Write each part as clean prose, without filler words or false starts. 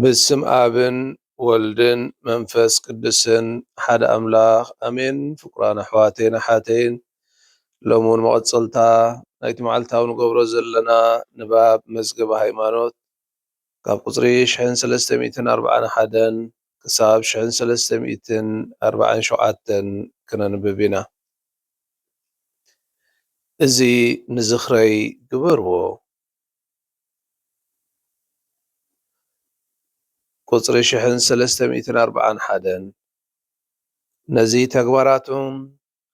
በስም አብን ወልድን መንፈስ ቅዱስን ሓደ አምላኽ አሜን። ፍቁራን አሕዋተይን አሓተይን ሎሙን መቐፀልታ ናይቲ መዓልታዊ ንገብሮ ዘለና ንባብ መዝገበ ሃይማኖት ካብ ቁፅሪ 1341 ክሳብ 1347 ክነንብብ ኢና። እዚ ንዝኽረይ ግበርዎ። ቁፅሪ 1341 ነዚ ተግባራቱን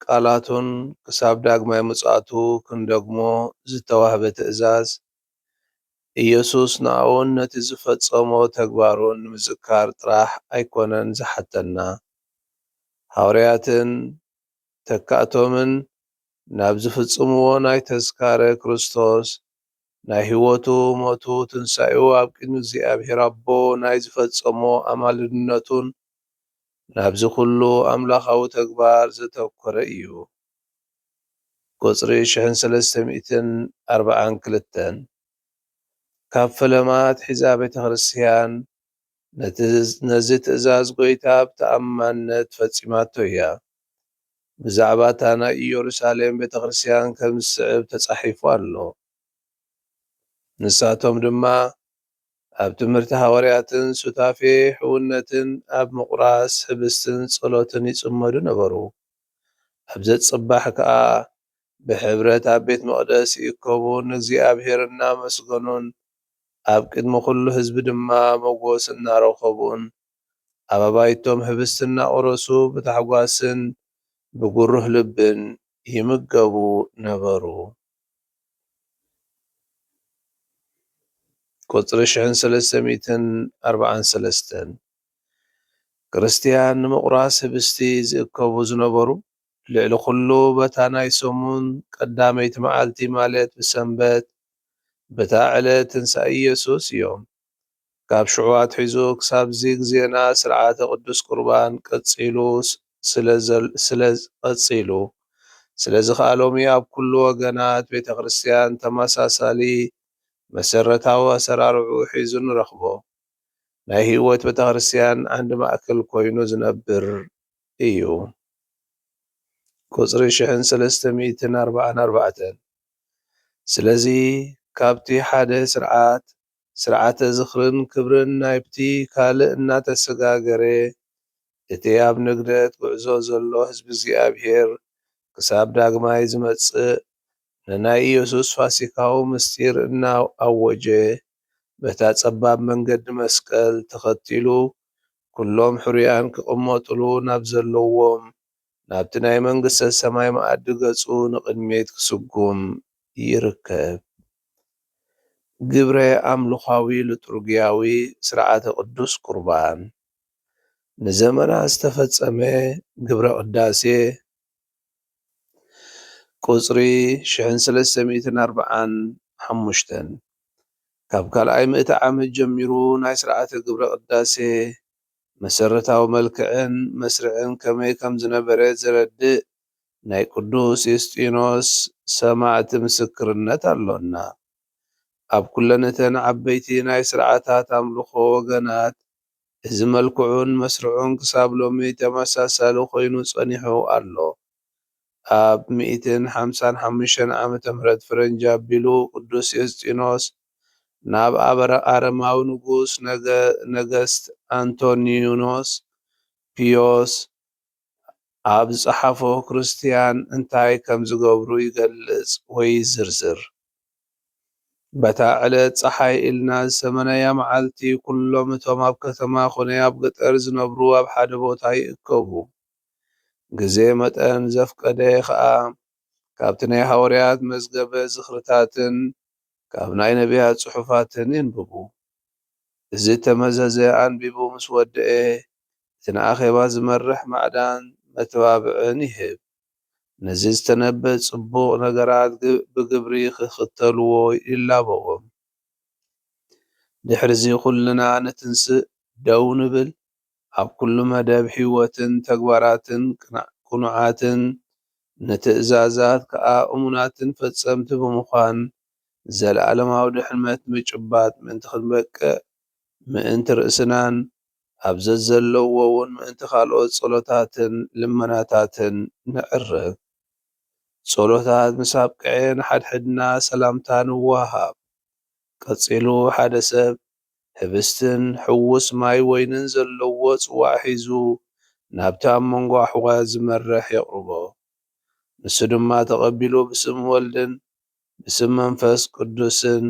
ቃላቱን ክሳብ ዳግማይ ምጽአቱ ክንደግሞ ዝተዋህበ ትእዛዝ ኢየሱስ ንአውን ነቲ ዝፈጸሞ ተግባሩን ንምዝካር ጥራሕ ኣይኮነን ዝሓተና ሃዋርያትን ተካእቶምን ናብ ዝፍጽምዎ ናይ ተዝካረ ክርስቶስ ናይ ህይወቱ ሞቱ ትንሣኤኡ ኣብ ቅድሚ እግዚኣብሔር ኣቦ ናይ ዝፈጸሞ ኣማልድነቱን ናብዚ ኩሉ ኣምላኻዊ ተግባር ዘተኮረ እዩ። ቁፅሪ 1342 ካብ ፈለማት ሒዛ ቤተ ክርስቲያን ነዚ ትእዛዝ ጐይታ ብተኣማንነት ፈጺማቶ እያ። ብዛዕባ እታ ናይ ኢየሩሳሌም ቤተ ክርስቲያን ከም ዝስዕብ ተጻሒፉ ኣሎ። ንሳቶም ድማ ኣብ ትምህርቲ ሃዋርያትን ሱታፌ ሕውነትን ኣብ ምቑራስ ህብስትን ጸሎትን ይጽመዱ ነበሩ። ኣብ ዘጽባሕ ከዓ ብሕብረት ኣብ ቤተ መቕደስ ይእከቡን እግዚኣብሔር እናመስገኑን ኣብ ቅድሚ ኩሉ ህዝቢ ድማ መጎስ እናረኸቡን ኣብ ኣባይቶም ህብስቲ እናቆረሱ ብታሕጓስን ብጉሩህ ልብን ይምገቡ ነበሩ። ቁፅሪ 1343 ክርስቲያን ንምቑራስ ህብስቲ ዝእከቡ ዝነበሩ ልዕሊ ኩሉ በታ ናይ ሰሙን ቀዳመይቲ መዓልቲ ማለት ብሰንበት በታ ዕለት ትንሣኤ ኢየሱስ እዮም። ካብ ሽዑ ኣትሒዙ ክሳብዚ ግዜና ስርዓተ ቅዱስ ቁርባን ቀጺሉ ስለዝኸኣሎሙ ኣብ ኩሉ ወገናት ቤተ ክርስቲያን ተመሳሳሊ መሰረታዊ ኣሰራርዑ ሒዙ ንረኽቦ። ናይ ህይወት ቤተ ክርስቲያን ዓንዲ ማእከል ኮይኑ ዝነብር እዩ። ቁፅሪ 1344 ስለዚ ካብቲ ሓደ ስርዓተ ዝኽርን ክብርን ናብቲ ካልእ እናተሰጋገረ እቲ ኣብ ንግደት ጉዕዞ ዘሎ ህዝቢ እግዚኣብሔር ክሳብ ዳግማይ ዝመጽእ ንናይ ኢየሱስ ፋሲካዊ ምስጢር እናኣወጀ በታ ጸባብ መንገዲ መስቀል ተኸቲሉ ኩሎም ሕሩያን ክቕመጥሉ ናብ ዘለዎም ናብቲ ናይ መንግሥተ ሰማይ መኣዲ ገጹ ንቕድሚት ክስጉም ይርከብ። ግብረ ኣምልኻዊ ልጡርግያዊ ስርዓተ ቅዱስ ቁርባን ንዘመናት ዝተፈጸመ ግብረ ቅዳሴ ቁፅሪ 1345 ካብ ካልኣይ ምእቲ ዓመት ጀሚሩ ናይ ስርዓተ ግብረ ቅዳሴ መሰረታዊ መልክዕን መስርዕን ከመይ ከም ዝነበረ ዘረድእ ናይ ቅዱስ ዩስጢኖስ ሰማዕቲ ምስክርነት ኣሎና። ኣብ ኩለነተን ዓበይቲ ናይ ስርዓታት ኣምልኾ ወገናት እዚ መልክዑን መስርዑን ክሳብ ሎሚ ተመሳሳሊ ኮይኑ ጸኒሑ ኣሎ። ኣብ 155 ዓመተ ምህረት ፈረንጂ ኣቢሉ ቅዱስ ዩስጢኖስ ናብ ኣረማዊ ንጉስ ነገስት አንቶኒዮስ ፒዮስ ኣብ ዝጸሓፎ ክርስቲያን እንታይ ከም ዝገብሩ ይገልጽ ወይ ዝርዝር። በታ ዕለት ፀሓይ ኢልና ዝሰመነያ መዓልቲ ኩሎም እቶም ኣብ ከተማ ኮነ ኣብ ገጠር ዝነብሩ ኣብ ሓደ ቦታ ይእከቡ። ግዜ መጠን ዘፍቀደ ከዓ ካብቲ ናይ ሃዋርያት መዝገበ ዝኽርታትን ካብ ናይ ነቢያት ጽሑፋትን ይንብቡ። እዚ ተመዘዘ ኣንቢቡ ምስ ወድአ እቲ ንኣኼባ ዝመርሕ ማዕዳን መተባብዕን ይህብ። ነዚ ዝተነበየ ጽቡቕ ነገራት ብግብሪ ክኽተልዎ ይላበዎም። ድሕሪዚ ኩልና ንትንስእ ደው ንብል ኣብ ኩሉ መደብ ህይወትን ተግባራትን ቁኑዓትን ንትእዛዛት ከዓ እሙናትን ፈጸምቲ ብምዃን ዘለዓለማዊ ድሕነት ምጭባጥ ምእንቲ ክንበቅዕ ምእንቲ ርእስናን ኣብ ዘዘለዎ እውን ምእንቲ ካልኦት ጸሎታትን ልመናታትን ንዕርግ። ጸሎታት ምስ ኣብቅዐ ንሓድሕድና ሰላምታ ንወሃሃብ። ቀጺሉ ሓደ ሰብ ህብስትን ሕውስ ማይ ወይንን ዘለዎ ጽዋዕ ሒዙ ናብቲ ኣብ መንጎ ኣሕዋት ዝመርሕ የቕርቦ። ንሱ ድማ ተቐቢሉ ብስም ወልድን ብስም መንፈስ ቅዱስን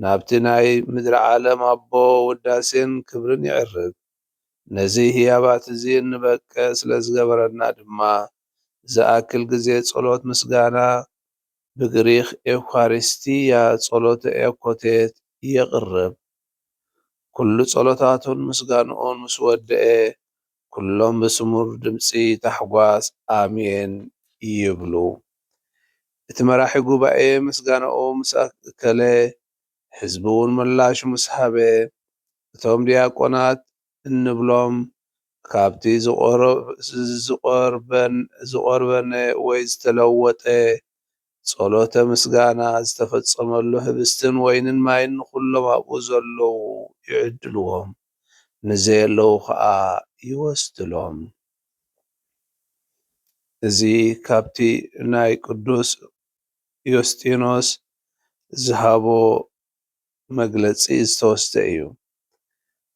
ናብቲ ናይ ምድሪ ዓለም ኣቦ ውዳሴን ክብርን ይዕርግ። ነዚ ህያባት እዚ እንበቅዕ ስለ ዝገበረና ድማ ዝኣክል ግዜ ጸሎት ምስጋና ብግሪኽ ኤውካሪስትያ ጸሎተ ኤኮቴት የቕርብ። ኩሉ ጸሎታቱን ምስጋንኡን ምስ ወድአ ኩሎም ብስሙር ድምፂ ታሕጓስ ኣሜን ይብሉ። እቲ መራሒ ጉባኤ ምስጋንኡ ምስ ኣከለ ህዝቢ እውን ምላሹ ምስ ሃበ እቶም ዲያቆናት እንብሎም ካብቲ ዝቖርበነ ወይ ዝተለወጠ ጸሎተ ምስጋና ዝተፈጸመሉ ህብስትን ወይንን ማይን ንኹሎም ኣብኡ ዘለዉ ይዕድልዎም፣ ንዘየለዉ ከዓ ይወስድሎም። እዚ ካብቲ ናይ ቅዱስ ዮስጢኖስ ዝሃቦ መግለጺ ዝተወስደ እዩ።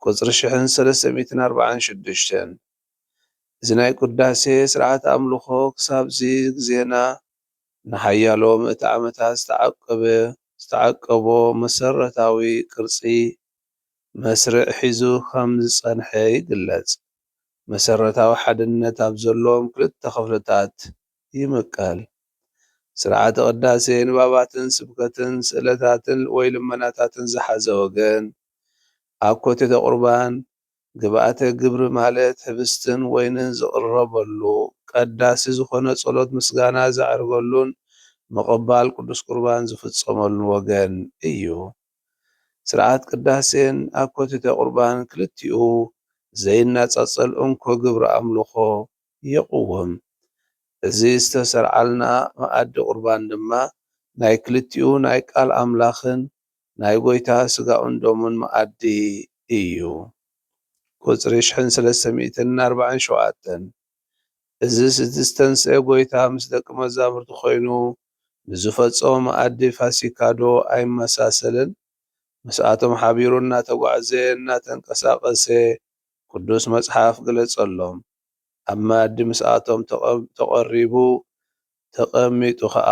ቁጽሪ 1346 እዚ ናይ ቅዳሴ ስርዓት ኣምልኾ ክሳብዚ ግዜና ንሓያሎ ምእቲ ዓመታት ዝተዓቀቦ መሰረታዊ ቅርጺ መስርዕ ሒዙ ከም ዝጸንሐ ይግለጽ። መሰረታዊ ሓድነት ኣብ ዘለዎም ክልተ ክፍልታት ይምቀል። ስርዓተ ቅዳሴ ንባባትን ስብከትን ስእለታትን ወይ ልመናታትን ዝሓዘ ወገን ኣኮቴተ ቁርባን ግብኣተ ግብሪ ማለት ህብስትን ወይንን ዝቕረበሉ ቀዳሲ ዝኾነ ጸሎት ምስጋና ዘዕርገሉን ምቕባል ቅዱስ ቁርባን ዝፍጸመሉን ወገን እዩ። ስርዓት ቅዳሴን ኣኮቴተ ቁርባን ክልቲኡ ዘይናጻጸል እንኮ ግብሪ ኣምልኾ የቕውም። እዚ ዝተሰርዓልና መኣዲ ቁርባን ድማ ናይ ክልቲኡ ናይ ቃል ኣምላኽን ናይ ጎይታ ስጋኡን ደሙን መኣዲ እዩ። ቁጽሪ 1347 እዚ ዝተንስአ ጎይታ ምስ ደቂ መዛሙርቱ ኮይኑ ንዝፈጸሞ መኣዲ ፋሲካ ዶ ኣይመሳሰልን? ምስኣቶም ሓቢሩ እናተጓዕዘ እናተንቀሳቐሰ ቅዱስ መጽሓፍ ገለጸሎም። ኣብ መኣዲ ምስኣቶም ተቐሪቡ ተቐሚጡ ከዓ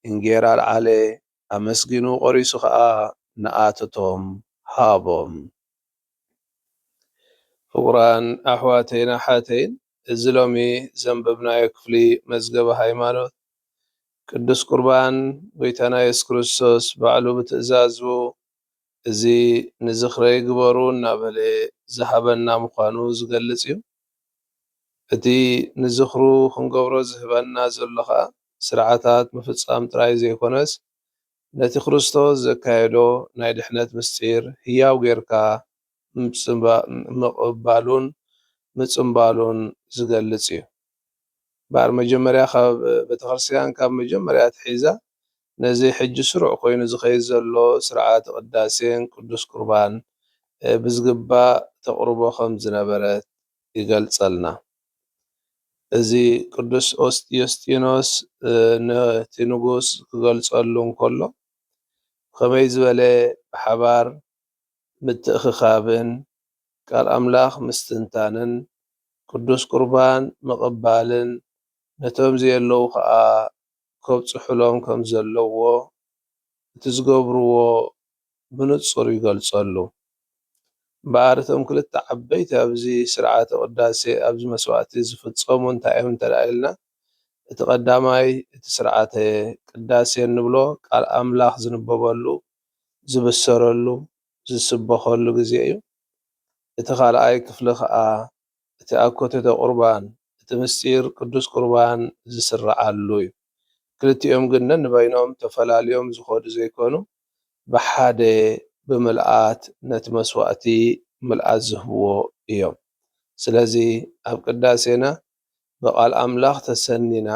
እንጌራ ኣልዓለ ኣመስጊኑ ቆሪሱ ከዓ ንኣተቶም ሃቦም። ፍቁራን ኣሕዋተይን ኣሓተይን እዚ ሎሚ ዘንበብናዮ ክፍሊ መዝገበ ሃይማኖት ቅዱስ ቁርባን ጎይታና ኢየሱስ ክርስቶስ ባዕሉ ብትእዛዙ እዚ ንዝኽረይ ግበሩ እናበለ ዝሃበና ምዃኑ ዝገልጽ እዩ። እቲ ንዝኽሩ ክንገብሮ ዝህበና ዘሎ ከዓ ስርዓታት ምፍጻም ጥራይ ዘይኮነስ ነቲ ክርስቶስ ዘካየዶ ናይ ድሕነት ምስጢር ህያው ጌርካ ምቕባሉን ምጽምባሉን ዝገልጽ እዩ። እምበር መጀመርያ ካብ ቤተክርስትያን ካብ መጀመርያ ትሒዛ ነዚ ሕጂ ስሩዕ ኮይኑ ዝኸይድ ዘሎ ስርዓት ቅዳሴን ቅዱስ ቁርባን ብዝግባእ ተቕርቦ ከም ዝነበረት ይገልጸልና። እዚ ቅዱስ ዮስጢኖስ ነቲ ንጉስ ክገልጸሉ እንከሎ ከመይ ዝበለ ብሓባር ምትእኽኻብን ቃል ኣምላኽ ምስትንታንን ቅዱስ ቁርባን ምቕባልን ነቶም ዘየለዉ ከዓ ከብጽሕሎም ከም ዘለዎ እቲ ዝገብርዎ ብንጹር ይገልጸሉ። እምበኣር እቶም ክልተ ዓበይቲ ኣብዚ ስርዓተ ቅዳሴ ኣብዚ መስዋዕቲ ዝፍጸሙ እንታይ እዮም እንተኢልና እቲ ቀዳማይ እቲ ስርዓተ ቅዳሴ እንብሎ ቃል ኣምላኽ ዝንበበሉ ዝብሰረሉ ዝስበኸሉ ግዜ እዩ። እቲ ካልኣይ ክፍሊ ከዓ እቲ ኣኮቴተ ቁርባን እቲ ምስጢር ቅዱስ ቁርባን ዝስረዓሉ እዩ። ክልቲኦም ግን ነንበይኖም ተፈላልዮም ዝኸዱ ዘይኮኑ ብሓደ ብምልኣት ነቲ መስዋዕቲ ምልኣት ዝህብዎ እዮም። ስለዚ ኣብ ቅዳሴና ብቓል ኣምላኽ ተሰኒና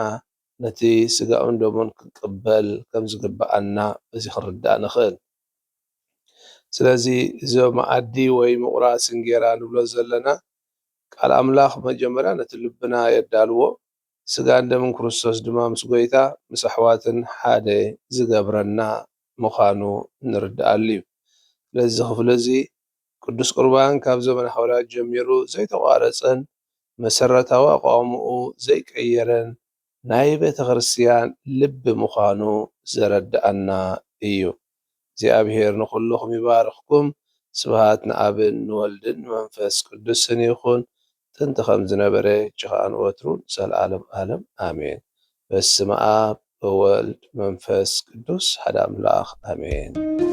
ነቲ ስጋኡን ደሙን ክንቅበል ከም ዝግብኣና እዚ ክንርዳእ ንኽእል። ስለዚ እዞም መኣዲ ወይ ምቑራስ እንጌራ ንብሎ ዘለና ቃል ኣምላኽ መጀመርያ ነቲ ልብና የዳልዎ ስጋን ደምን ክርስቶስ ድማ ምስ ጎይታ ምስ ኣሕዋትን ሓደ ዝገብረና ምዃኑ ንርድኣሉ እዩ። ስለዚ ክፍሊ እዚ ቅዱስ ቁርባን ካብ ዘመነ ሐዋርያት ጀሚሩ ዘይተቋረፀን መሰረታዊ ኣቃውምኡ ዘይቀየረን ናይ ቤተ ክርስቲያን ልቢ ምዃኑ ዘረድአና እዩ። እግዚኣብሔር ንኹልኩም ይባርኽኩም። ስብሃት ንኣብን ንወልድን መንፈስ ቅዱስን ይኹን ጥንቲ ከም ዝነበረ ጭኻ ንወትሩን ዘለዓለም ዓለም ኣሜን። በስመ አብ ወወልድ መንፈስ ቅዱስ ሓደ ኣምላኽ ኣሜን።